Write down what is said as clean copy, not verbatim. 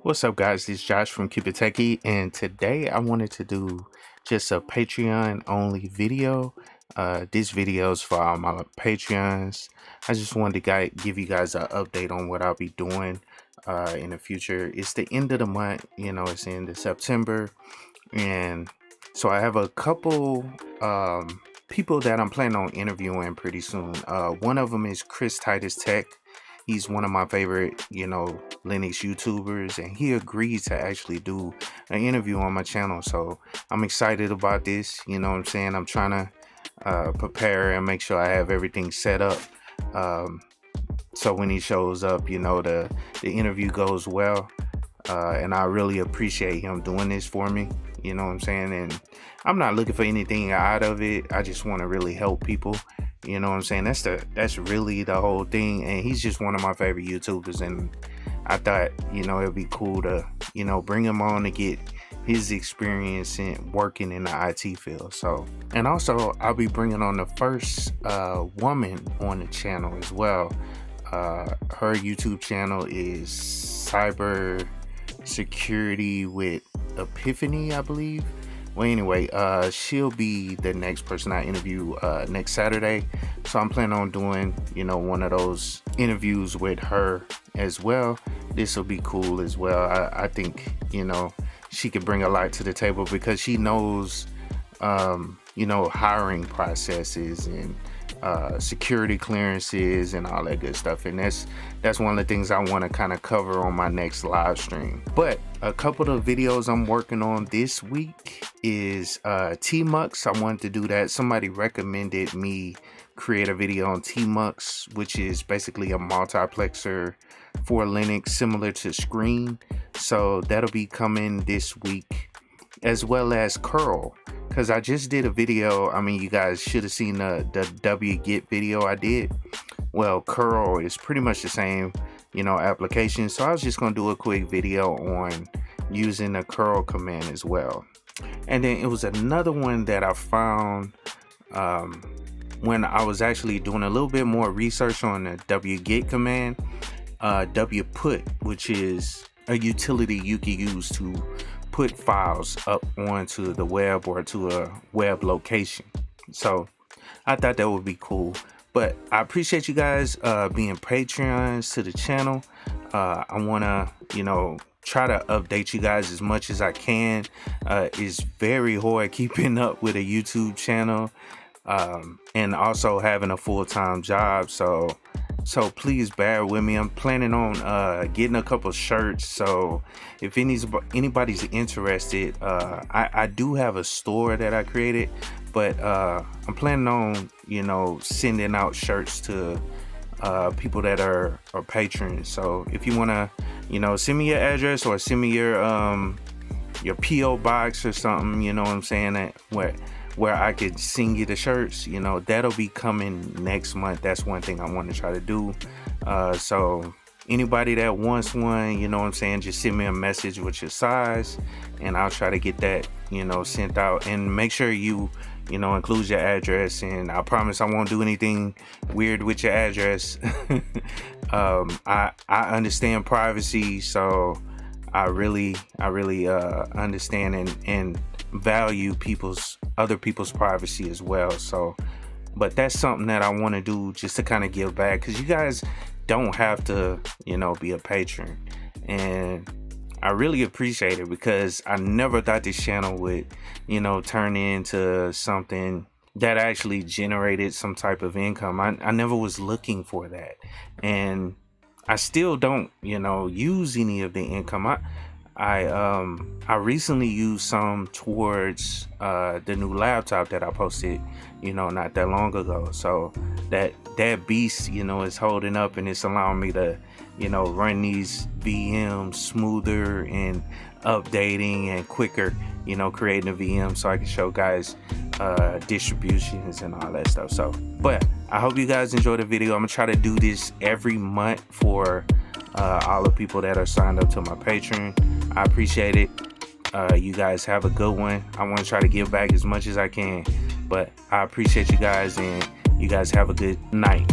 What's up, guys? This is Josh from KeepItTechie, and today I wanted to do just a Patreon only video. This video is for all my Patreons. I just wanted to give you guys an update on what I'll be doing in the future. It's the end of the month, it's the end of September, and so I have a couple people that I'm planning on interviewing pretty soon. One of them is Chris Titus Tech. He's one of my favorite, Linux YouTubers, and he agreed to actually do an interview on my channel. So I'm excited about this. You know what I'm saying? I'm trying to prepare and make sure I have everything set up. So when he shows up, the interview goes well. And I really appreciate him doing this for me. You know what I'm saying? And I'm not looking for anything out of it. I just want to really help people. You know what I'm saying? That's really the whole thing. And he's just one of my favorite YouTubers, and I thought, it'd be cool to, bring him on to get his experience in working in the IT field. So, and also I'll be bringing on the first woman on the channel as well. Her YouTube channel is Cyber Security with Epiphany, I believe. Well, anyway, she'll be the next person I interview next Saturday. So I'm planning on doing, one of those interviews with her as well. This will be cool as well. I think, she could bring a lot to the table because she knows, hiring processes and security clearances and all that good stuff. And that's one of the things I want to kind of cover on my next live stream. But a couple of videos I'm working on this week is Tmux. I wanted to do that. Somebody recommended me create a video on Tmux, which is basically a multiplexer for Linux similar to Screen. So that'll be coming this week, as well as Curl. Because I just did a video. I mean, you guys should have seen the wget video I did. Well, Curl is pretty much the same, application. So I was just going to do a quick video on using the curl command as well. And then it was another one that I found when I was actually doing a little bit more research on the wget command. Wput, which is a utility you can use to put files up onto the web or to a web location. So I thought that would be cool. But I appreciate you guys being Patreons to the channel. I want to, try to update you guys as much as I can. It's very hard keeping up with a YouTube channel and also having a full-time job. So please bear with me. I'm planning on getting a couple shirts. So if anybody's interested, I do have a store that I created, but I'm planning on, sending out shirts to people that are patrons. So if you want to, send me your address or send me your PO box or something, you know what I'm saying, where I could send you the shirts, that'll be coming next month. That's one thing I want to try to do. So anybody that wants one, you know what I'm saying, just send me a message with your size and I'll try to get that, sent out. And make sure you include your address, and I promise I won't do anything weird with your address. I understand privacy, so I really understand and value other people's privacy as well. So, but that's something that I want to do just to kind of give back, because you guys don't have to, be a patron, and I really appreciate it, because I never thought this channel would, turn into something that actually generated some type of income. I never was looking for that, and I still don't, use any of the income. I recently used some towards the new laptop that I posted, not that long ago. So that beast, is holding up, and it's allowing me to, run these VMs smoother and updating and quicker, creating a VM so I can show guys distributions and all that stuff. So, but I hope you guys enjoy the video. I'm gonna try to do this every month for all the people that are signed up to my Patreon. I appreciate it. You guys have a good one. I want to try to give back as much as I can, but I appreciate you guys, and you guys have a good night.